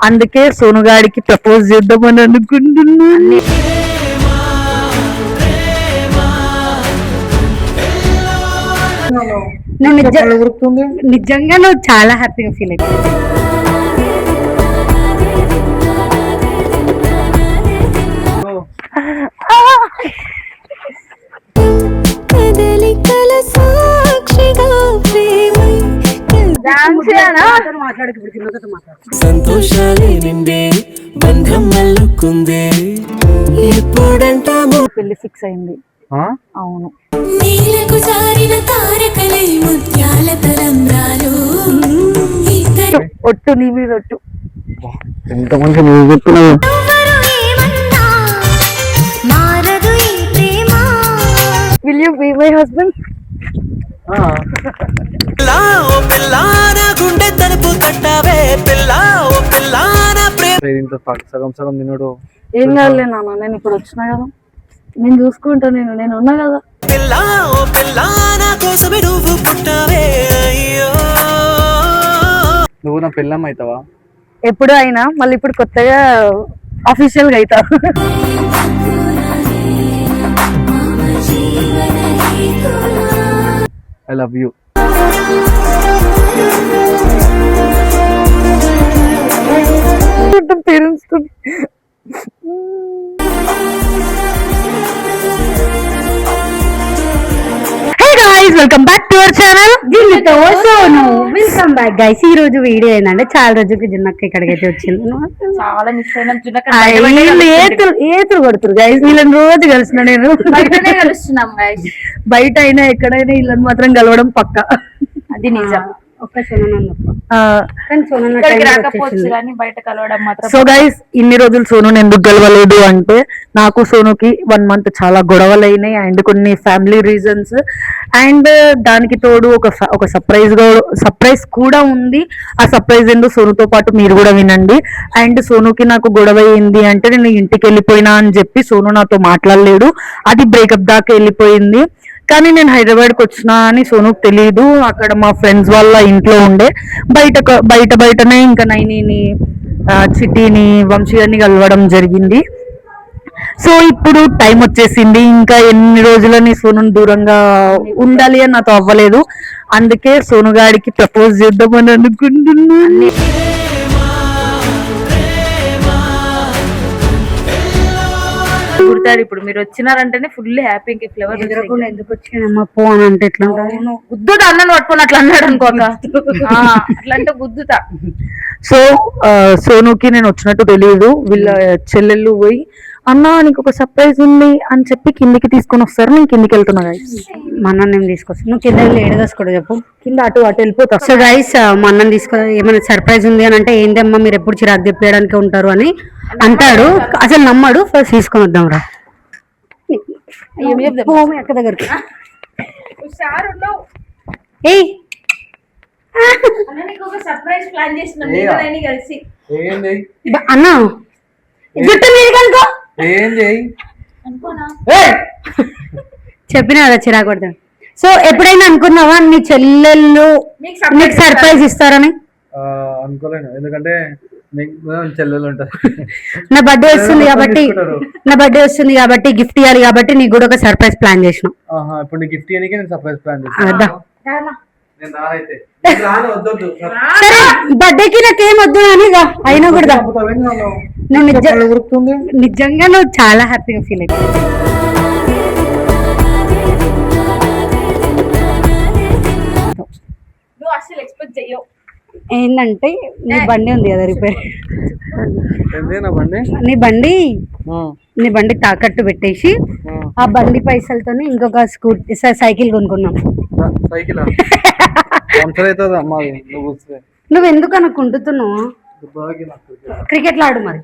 అందుకే సోనుగాడికి ప్రపోజ్ చేద్దామని అనుకుంటున్నాను. నిజంగా నువ్వు చాలా హ్యాపీగా ఫీల్ అవుతుంది. సంతోషాలే నిండే బంధం మల్లుకుందే ఎప్పుడంట పెళ్లి ఫిక్స్ అయింది. అవును. నీలకు జారిన తారకలై ముత్యాల తలంబ్రాలు ఒట్టు నీ మీద ఒట్టు. ఎంత మంచి నువ్వు చెప్తున్నావు. Will you be my husband? గుండె తలుపు తట్టావే పిల్లా ఓ పిల్లాన సగం సగం తినడు. ఏం కాదులే నాన్న, నేను ఇప్పుడు వచ్చినా కదా, నేను చూసుకుంటా. నేను ఉన్నా కదా. పిల్లా ఓ పిల్లాన కోసమే నువ్వు పుట్టావే. అయ్యో నువ్వు నా పిల్లం అవుతావా? ఎప్పుడు అయినా మళ్ళీ ఇప్పుడు కొత్తగా అఫీషియల్ గా అవుతా. I love you. Parents welcome back to our channel జిన్నతో సోను. Welcome back guys. ఈ రోజు వీడియో ఏంటంటే చాలా రోజులకి జున్నక్క ఇక్కడికైతే వచ్చింది. చాలా మిస్ అయినాం. ఏతులు కొడుతురు గైస్. వీళ్ళని రోజు కలిసిన నేను. బయటనే కలుస్తున్నాం గైస్. బయట అయినా ఎక్కడైనా వీళ్ళని మాత్రం కలవడం పక్కా. అది నిజం. సో గైస్, ఇన్ని రోజులు సోను ఎందుకు గెలవలేదు అంటే, నాకు సోనుకి 1 month చాలా గొడవలు అయినాయి. అండ్ కొన్ని ఫ్యామిలీ రీజన్స్, అండ్ దానికి తోడు ఒక సర్ప్రైజ్ కూడా ఉంది. ఆ సర్ప్రైజ్ ఏందో సోనుతో పాటు మీరు కూడా వినండి. అండ్ సోనుకి నాకు గొడవ అయింది అంటే, నేను ఇంటికి వెళ్ళిపోయినా అని చెప్పి సోను నాతో మాట్లాడలేడు. అది బ్రేకప్ దాకా వెళ్ళిపోయింది. కానీ నేను హైదరాబాద్కి వచ్చినా అని సోనుకు తెలియదు. అక్కడ మా ఫ్రెండ్స్ వాళ్ళ ఇంట్లో ఉండే. బయటనే ఇంకా నైనిని, చిట్టిని, వంశీని కలవడం జరిగింది. సో ఇప్పుడు టైం వచ్చేసింది. ఇంకా ఎన్ని రోజులని సోనుని దూరంగా ఉండాలి అని నాతో అవ్వలేదు. అందుకే సోనుగాడికి ప్రపోజ్ చేద్దామని అనుకుంటున్నాను. గుర్తాడు. ఇప్పుడు మీరు వచ్చినారంటేనే ఫుల్ హ్యాపీ. ఇంక ఫ్లవర్ ఎందుకు వచ్చినమ్మా పో అని అంటే ఎట్లా గుద్దుతా అన్నను పట్టుకొని అట్లా అన్నాడు అనుకోక అట్లా అంటే గుద్దుతా. సో సోనుకి నేను వచ్చినట్టు తెలియదు. వీళ్ళ చెల్లెళ్ళు పోయి అన్నా నీకు ఒక సర్ప్రైజ్ ఉంది అని చెప్పి కిందికి తీసుకొని వస్తారు. నేను కిందికి వెళ్తున్నా గైస్. మా అన్న నేను తీసుకొస్తాను. నువ్వు కింద వెళ్ళి ఏడదసుకోడు చెప్పు. కింద అటు వెళ్ళిపోతా. సో గైస్, మా అన్నని ఏమైనా సర్ప్రైజ్ ఉంది అని అంటే, ఏంటమ్మా మీరు ఎప్పుడు చిరాకు తెప్పేయడానికి ఉంటారు అని అంటాడు. అసలు నమ్మడు. ఫస్ట్ తీసుకొని వద్దాం రా అక్క దగ్గరికి. అన్నా జుట్టు మీద కనుకో చెప్పినా కదా చిరాకు పడతాడు. సో ఎప్పుడైనా అనుకున్నావా నీ చెల్లెళ్ళు నీకు సర్ప్రైజ్ ఇస్తారని? అనుకోలేను, ఎందుకంటే చెల్లెలు ఉంటారు. నా బర్త్డే వస్తుంది కాబట్టి గిఫ్ట్ ఇవ్వాలి కాబట్టి నీకు కూడా ఒక సర్ప్రైజ్ ప్లాన్ చేసిన. ఇప్పుడు నీ గిఫ్ట్ ఇవ్వడానికి నేను సర్ప్రైజ్ ప్లాన్ చేసిన. సరే బర్త్డేకి నాకేం వద్దు అని అయినా కూడా నిజంగా నువ్వు చాలా హ్యాపీగా ఫీల్ అవుతుంది. ఏంటంటే నీ బండి ఉంది కదా రిపేర్. నీ బండి తాకట్టు పెట్టేసి ఆ బండి పైసలతో ఇంకొక సైకిల్ కొనుక్కున్నాం. నువ్వు ఎందుకు అనుకుంటున్నావు? క్రికెట్ ఆడు మరి.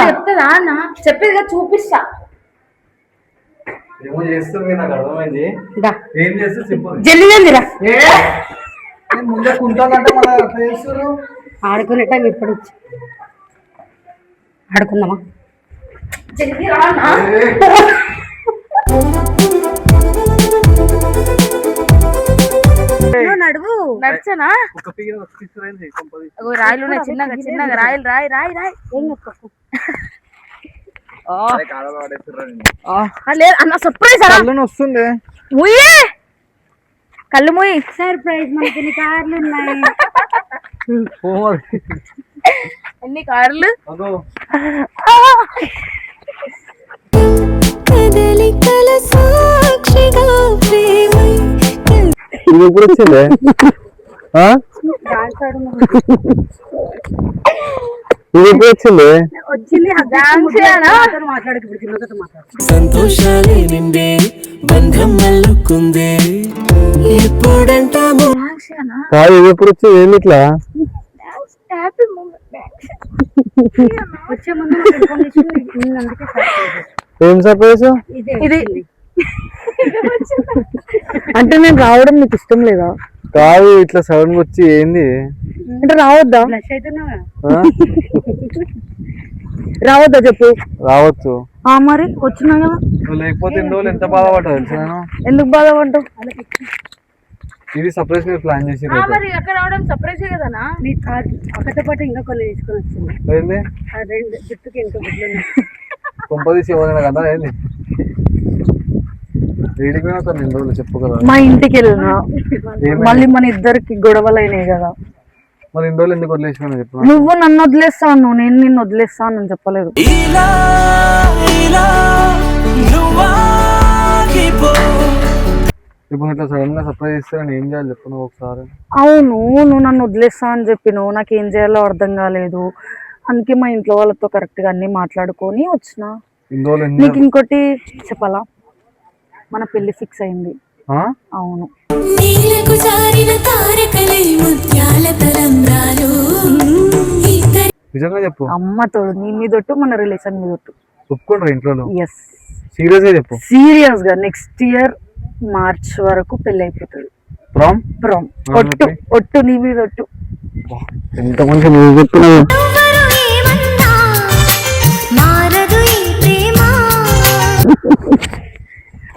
చెప్తుందా అన్న? చెప్పేదిగా చూపిస్తా. జల్లిరా ఆడుకునే టైం ఎప్పుడు వచ్చి ఆడుకుందామా? నడువు నడిచానా ఒక పీర తీసుకురండి కంపది. అగో రాయిలు ఉన్నాయి చిన్నగా చిన్నగా రాయిలు రాయి రాయి రాయి లేదు అన్న సర్ప్రైజ్ అలా కళ్ళను వస్తుంది. ముయ్యే కళ్ళు ముయ్యి సర్ప్రైజ్ మనకి కార్లు ఉన్నాయి. ఎన్ని కార్లు అగో ఇది ఎప్పుడు వచ్చింది? ఇది ఎప్పుడు వచ్చింది? సంతోషాలే నిండే బంధం మల్లుకుందే ఎప్పుడంటాము కాదు ఇది ఎప్పుడు వచ్చింది? ఏంది ఇట్లా? వచ్చే ముందు ఏం సర్ప్రైజ్? ఇది అంటే నేను రావడం నీకు ఇష్టం లేదా? కాదు ఇట్లా సడన్ గా వచ్చి ఏంది? అంటే రావద్దా? రావద్దా చెప్పు. రావచ్చు. మరి వచ్చినా కదా. లేకపోతే ఇన్ని రోజులు ఎంత బాధపడ్డా తెలుసు నేను. ఎందుకు బాధపడ్డావు? ఇది సర్ప్రైజ్ మీరు ప్లాన్ చేసి మరి ఎక్కడ రావడం సర్ప్రైజ్ కదనా అక్కతో పాటు ఇంకా కొన్ని తీసుకొని వచ్చింది. ఏంది? రెండు జుట్టుకి ఇంకా గుడ్లు కొంపదీసి ఇవ్వలేను కదా. ఏంది వేడికి పోయినా ఒక 2 రోజులు చెప్పు కదా. మా ఇంటికి వెళ్ళినా మళ్ళీ మన ఇద్దరికి గొడవలు అయినాయి కదా. మరి 2 రోజులు ఎందుకు వదిలేసినా చెప్పు. నువ్వు నన్ను వదిలేస్తాను, నేను నిన్ను వదిలేస్తాను అని చెప్పలేదు. ఇలా ఇలా నువ్వాగిపో. ఇప్పుడు ఇట్లా సడన్ గా సర్ప్రైజ్ ఇస్తే నేను ఏం చేయాలి చెప్పు నువ్వు ఒకసారి. అవును, నువ్వు నన్ను వదిలేస్తా అని చెప్పినావు, నాకు ఏం చేయాలో అర్థం కాలేదు. అందుకే మా ఇంట్లో వాళ్ళతో కరెక్ట్ గా అన్ని మాట్లాడుకొని వచ్చిన. నీకు ఇంకోటి చెప్పాలా, మన పెళ్లి ఫిక్స్ అయింది. అవును. నీలకు జారిన తారకలై ముత్యాల తలంబ్రాలు నిజంగా చెప్పు. అమ్మతో నీ మీదొట్టు, మన రిలేషన్ మీదొట్టు. ఒప్పుకుంటారా ఇంట్లో? ఎస్. సీరియస్ గా చెప్పు. సీరియస్ గా నెక్స్ట్ ఇయర్ మార్చ్ వరకు పెళ్లి అయిపోతుంది. ప్రామ్ ఒట్టు ఒట్టు, నీ మీద ఒట్టు. ఎంత మంచి నువ్వు చెప్తున్నావు.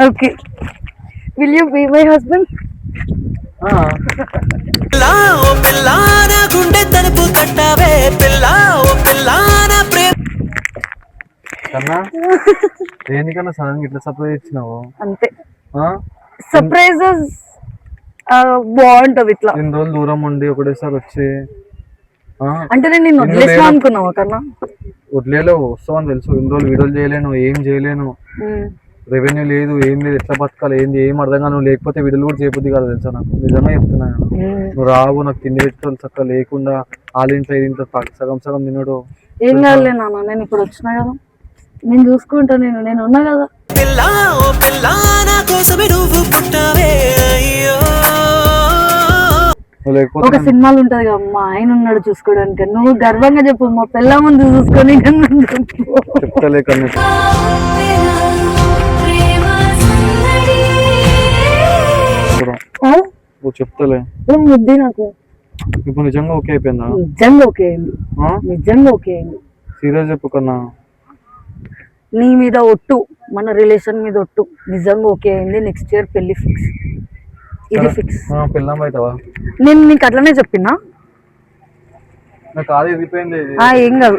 Okay, will you be my husband? పిల్లా ఓ పిల్లా నా గుండె తలుపు తట్టావే పిల్లా ఓ పిల్లా నా ప్రేమ. కన్నా దేనికన్నా సడన్ గా ఇట్లా సర్ప్రైజ్ ఇచ్చినావు? అంతే, సర్ప్రైజెస్ బాగుంటది ఇట్లా. 2 రోజులు దూరం ఉండి ఒకటేసారి వచ్చి. అంటే నేను నిన్ను వదిలేస్తా అనుకున్నావా కన్నా? వదిలేలేవు, వస్తావని తెలుసు. 2 రోజులు వీడియోలు చేయలేను, ఏం చేయలేను, రెవెన్యూ లేదు, ఏం లేదు, ఎట్లా బతకాలి ఏంది ఏం అర్థం కాదు. నువ్వు లేకపోతే వీడియోలు కూడా చేయబుద్ది కాదు తెలుసా నాకు. నిజంగా చెప్తున్నా, నువ్వు రావు, నాకు తిండి పెట్టుకోవాలి చక్కగా లేకుండా ఆలింట్లో ఇంట్లో సగం సగం తినడు. ఏం కాదులే నాన్న, నేను ఇప్పుడు వచ్చినా కదా, నేను చూసుకుంటా. నేను ఉన్నా కదా. పిల్లా ఓ పిల్లా నా కోసమే నువ్వు పుట్టావే అయ్యో. ఒక సినిమాలు ఉంటది కదా, మా ఆయన ఉన్నాడు చూసుకోవడానికి. నువ్వు గర్వంగా చెప్పు, మా పిల్ల ముందు చూసుకొని చెప్తలే కన్నా. చెప్తలే ముద్ది నాకు. ఇప్పుడు నిజంగా ఓకే అయిపోయిందా? నిజంగా ఓకే అయింది, నిజంగా ఓకే అయింది. సీరియస్ చెప్పు కన్నా. నీ మీద ఒట్టు, మన రిలేషన్ మీద ఒట్టు, నిజంగా ఓకే అయింది. నెక్స్ట్ ఇయర్ పెళ్లి ఫిక్స్. ఇది ఫిక్స్. పెళ్ళాం అవుతావా? నేను నీకు అట్లనే చెప్పినా. నాకు కాదు ఎదిగిపోయింది. ఏం కాదు.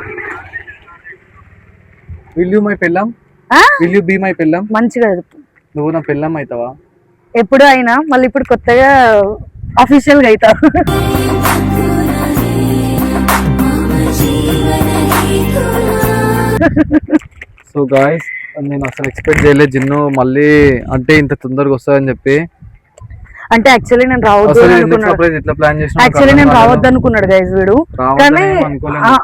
విల్ యూ మై పెళ్ళాం? విల్ యూ బీ మై పెళ్ళాం? మంచిగా చెప్పు. నువ్వు నా పెళ్ళాం అవుతావా? ఎప్పుడు అయినా, మళ్ళీ ఇప్పుడు కొత్తగా అఫీషియల్ గా అవుతా. సో గాయ్స్, నేను అసలు ఎక్స్పెక్ట్ చేయలేదు జిన్ను మళ్ళీ అంటే ఇంత తొందరగా వస్తుందని చెప్పి. అంటే యాక్చువల్లీ నేను రావద్దు అనుకున్నాడు గైజ్ వీడు, కానీ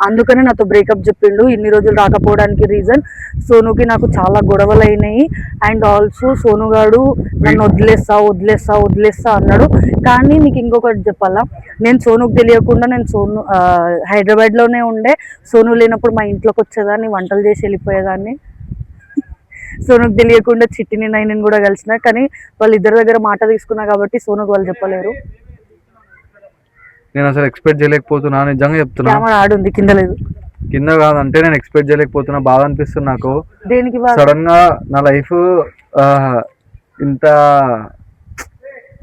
అందుకనే నాతో బ్రేకప్ చెప్పిండు. ఇన్ని రోజులు రాకపోవడానికి రీజన్ సోనుకి నాకు చాలా గొడవలు అయినాయి. అండ్ ఆల్సో సోను గాడు నన్ను వదిలేస్తా అన్నాడు. కానీ నీకు ఇంకొకటి చెప్పాలా, నేను సోనుకు తెలియకుండా నేను హైదరాబాద్ లోనే ఉండే. సోను లేనప్పుడు మా ఇంట్లోకి వచ్చేదాన్ని, వంటలు చేసి వెళ్ళిపోయేదాన్ని. సోనుకు తెలియకుండా చిట్టిని నైని కూడా కలిసిన. కానీ వాళ్ళిద్దరి దగ్గర మాట తీసుకున్నా కాబట్టి సోనుకు వాళ్ళు చెప్పలేరు. నేను అసలు ఎక్స్పెక్ట్ చేయలేకపోతున్నా, నిజంగా చెప్తున్నా. ఆడుంది కింద లేదు, కింద కాదంటే నేను ఎక్స్పెక్ట్ చేయలేకపోతున్నా. బాగా అనిపిస్తుంది నాకు. దేనికి? సడన్ గా నా లైఫ్ ఇంత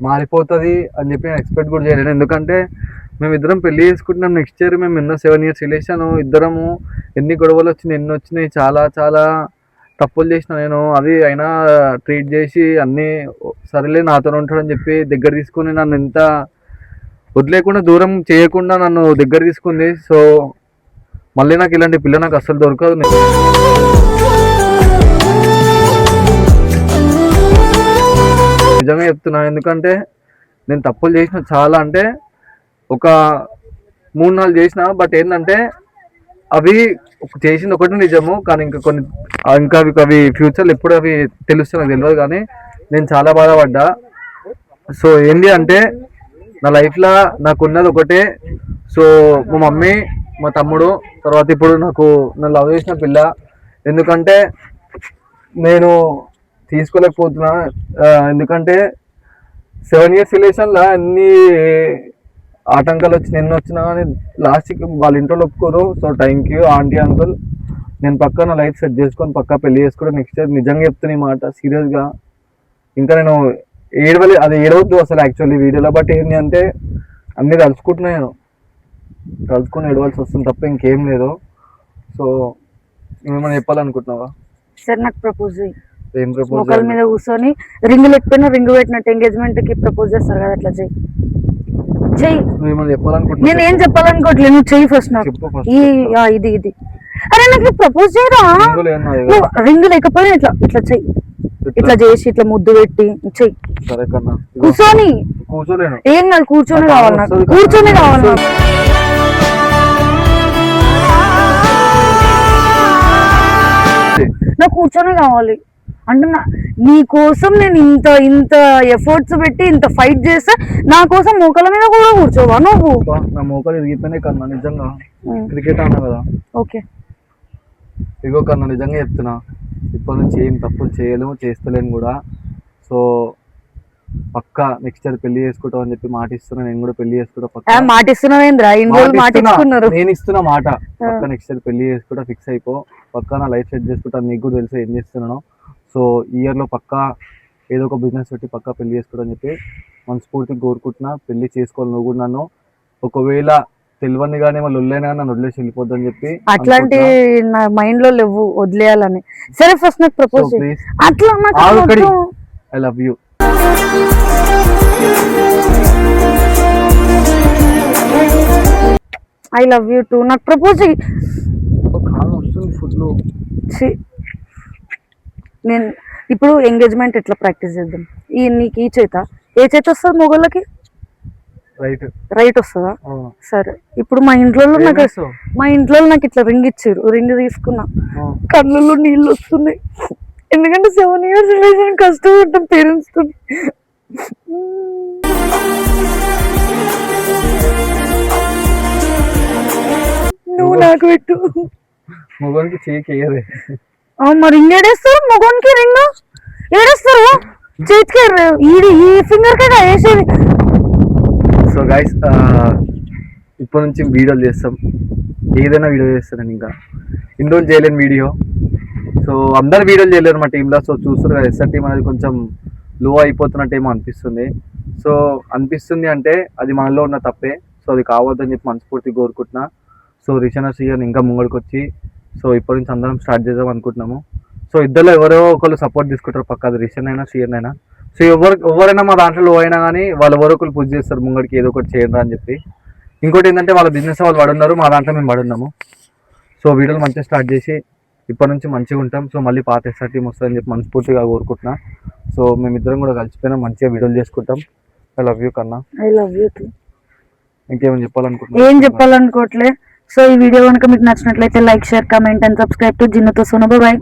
మారిపోతుంది అని చెప్పి నేను ఎక్స్పెక్ట్ కూడా చేయలేను. ఎందుకంటే మేము ఇద్దరం పెళ్లి చేసుకుంటున్నాం నెక్స్ట్ ఇయర్. మేము ఎన్నో 7 years రిలేషన్, ఇద్దరము ఎన్ని గొడవలు వచ్చినాయి, ఎన్ని వచ్చినాయి, చాలా చాలా తప్పులు చేసిన నేను. అది అయినా ట్రీట్ చేసి అన్నీ సరేలే నాతో ఉంటాడని చెప్పి దగ్గర తీసుకుని నన్ను ఎంత వదిలేకుండా దూరం చేయకుండా నన్ను దగ్గర తీసుకుంది. సో మళ్ళీ నాకు ఇలాంటి పిల్ల నాకు అస్సలు దొరకదు. నిజంగా చెప్తున్నా. ఎందుకంటే నేను తప్పులు చేసిన చాలా, అంటే ఒక 3-4 చేసిన. బట్ ఏంటంటే అవి చేసింది ఒకటి నిజము, కానీ ఇంకా అవి ఫ్యూచర్లో ఎప్పుడు అవి తెలుస్తాయి నాకు తెలియదు. కానీ నేను చాలా బాధపడ్డా. సో ఏంటి అంటే నా లైఫ్లో నాకు ఉన్నది ఒకటే. సో మా మమ్మీ, మా తమ్ముడు, తర్వాత ఇప్పుడు నన్ను లవ్ చేసిన పిల్ల. ఎందుకంటే నేను తీసుకోలేకపోతున్నా. ఎందుకంటే 7 years రిలేషన్లో అన్ని ఆటంకాలు వచ్చినాయి, ఎన్ని వచ్చినా కానీ లాస్ట్కి వాళ్ళ ఇంట్లో ఒప్పుకోరు. So thank you aunty, uncle. నేను పక్కా నా లైఫ్ సెట్ చేసుకొని పక్కా పెళ్లి చేసుకుంటే నెక్స్ట్ ఇయర్. నిజంగా చెప్తున్నా ఈ మాట సీరియస్గా. ఇంకా నేను అది ఏడవద్దు అసలు యాక్చువల్లీ వీడియోలో. బట్ ఏంటి అంటే అన్నీ తలుచుకుంటున్నా, నేను తలుచుకుని ఏడవలసి వస్తుంది తప్ప ఇంకేం లేదు. సో నువ్వేమైనా చెప్పాలనుకుంటున్నావా? సార్ నాకు ప్రపోజ్ చేయి. ఏం ప్రపోజ్? మొక్కల మీద కూర్చొని రింగ్ లేకపోయినా రింగ్ పెట్టినట్టు ఎంగేజ్మెంట్ కి ప్రపోజ్ చేస్తారు కదా, అట్లా చెయ్యి. నువ్వేమైనా చెప్పాలనుకుంటున్నా? నేను ఏం చెప్పాలనుకోవట్లేదు, నువ్వు చెయ్యి ఫస్ట్. నాకు ఇది అరే నాకు ప్రపోజ్ చేయరా? రింగ్ లేకపోయినా ఇట్లా ఇట్లా చెయ్యి, ఇట్లా చేసి ఇట్లా ముద్దు పెట్టి చెయ్యి. సరే కన్నా, కూర్చోలేను. ఏం కాదు, కూర్చొని కావాలి నాకు, కూర్చొని కావాలి నాకు. నాకు కూర్చొని కావాలి అంటున్నా. నీ కోసం నేను ఇంత ఎఫర్ట్స్ పెట్టి ఇంత ఫైట్ చేస్తే నా కోసం మోకాల మీద కూడా కూర్చోవా నువ్వు? నా మోకాలు ఇరిగిపోయినాయి కన్నా, నిజంగా. క్రికెట్ ఆడినా కదా. ఓకే ఇగో కన్నా, నిజంగా చెప్తున్నా, ఇప్పటి నుంచి ఏం తప్పులు చేయలేము, చేస్తలేను కూడా. సో పక్కా నెక్స్ట్ ఇయర్ పెళ్లి చేసుకుంటాం అని చెప్పి మాట ఇస్తున్నా. నేను కూడా పెళ్లి చేసుకుంటా పక్కా. మాట ఇస్తున్నావేంద్రా? నేను ఇస్తున్నా మాట. పక్కా నెక్స్ట్ ఇయర్ పెళ్లి చేసుకుంటా, ఫిక్స్ అయిపో. పక్కా నా లైఫ్ సెట్ చేసుకుంటా. నీకు కూడా తెలుసు ఏం చేస్తున్నాను. సో ఈ ఇయర్లో పక్కా ఏదో ఒక బిజినెస్ పెట్టి పక్కా పెళ్లి చేసుకోవడం అని చెప్పి మనస్ఫూర్తిగా కోరుకుంటున్నా. పెళ్లి చేసుకోవాలి నువ్వు కూడా నన్ను. ఒకవేళ తెలియని కానీ వాళ్ళు వదిలేనా నన్ను వదిలేసి వెళ్ళిపోద్దని చెప్పి. అట్లాంటి నా మైండ్ లో లేవు వదిలేయాలని. సరే ఫస్ట్ నాకు ప్రపోజ్ అట్లా. I love you. I love you two. నాకు ప్రపోజ్ వస్తుంది ఫుడ్. నేను ఇప్పుడు ఎంగేజ్మెంట్ ఎట్లా ప్రాక్టీస్ చేద్దాం? నీకు ఈ చేత ఏ చేత వస్తుంది? మొగోళ్ళకి రైట్ వస్తుందా? సరే ఇప్పుడు మా ఇంట్లో నాకు ఇట్లా రింగ్ ఇచ్చారు. రింగ్ తీసుకున్నా, కళ్ళల్లో నీళ్ళు వస్తున్నాయి. ఎందుకంటే 7 years రిలేషన్ కష్టపడ్డాం పేరెంట్స్ తో. నువ్వు నాకు పెట్టు. మొగోనికి చేయికి మరి రింగ్ ఏడేస్తారు? మొగోనికి రింగ్ ఏడేస్తారు? చేతికి ఈ ఫింగర్ కే వేసేది. సో గైస్, ఇప్పటి నుంచి వీడియోలు చేస్తాం, ఏదైనా వీడియో చేస్తాను. ఇంకా ఇన్ని రోజులు చేయలేని వీడియో. సో అందరు వీడియోలు చేయలేరు మా టీంలో. సో చూస్తారు కదా, ఎస్ఆర్ టీం అనేది కొంచెం లో అయిపోతున్నట్టేమో అనిపిస్తుంది. సో అనిపిస్తుంది అంటే అది మనలో ఉన్న తప్పే. సో అది కావద్దని చెప్పి మనస్ఫూర్తిగా కోరుకుంటున్నా. సో రిషనా శ్రీయన్ ఇంకా ముంగడికి వచ్చి సో ఇప్పటి నుంచి అందరం స్టార్ట్ చేద్దాం అనుకుంటున్నాము. సో ఇద్దరు ఎవరో ఒకళ్ళు సపోర్ట్ తీసుకుంటారు పక్క, అది రిషన్ అయినా శ్రీయన్ అయినా. సో ఎవరైనా మా దాంట్లో లో అయినా కానీ వాళ్ళు ఎవరో ఒకరు పుష్ చేస్తారు ముంగడికి, ఏదో ఒకటి చేయండి అని చెప్పి. ఇంకోటి ఏంటంటే వాళ్ళ బిజినెస్ వాళ్ళు పడున్నారు, మా దాంట్లో మేము పడున్నాము. సో వీడియోలు మంచిగా స్టార్ట్ చేసి ఇప్పటి నుంచి మంచిగా ఉంటాం. సో మళ్ళీ పాత ఎస్ఆర్ టీం వస్తుందని చెప్పి మనస్ఫూర్తిగా కోరుకుంటున్నా. సో మేమిద్దరం కూడా కలిసిపోయినా మంచిగా వీడియోలు చేసుకుంటాం. ఐ లవ్ యూ కన్నా. I love you two. ఇంకేమైనా చెప్పాలనుకుంటున్నా? ఏం చెప్పాలనుకోవట్లే. సో ఈ వీడియో కనుక మీకు నచ్చినట్లయితే like, share, comment and subscribe to జిన్నుతో సోను. బాయ్.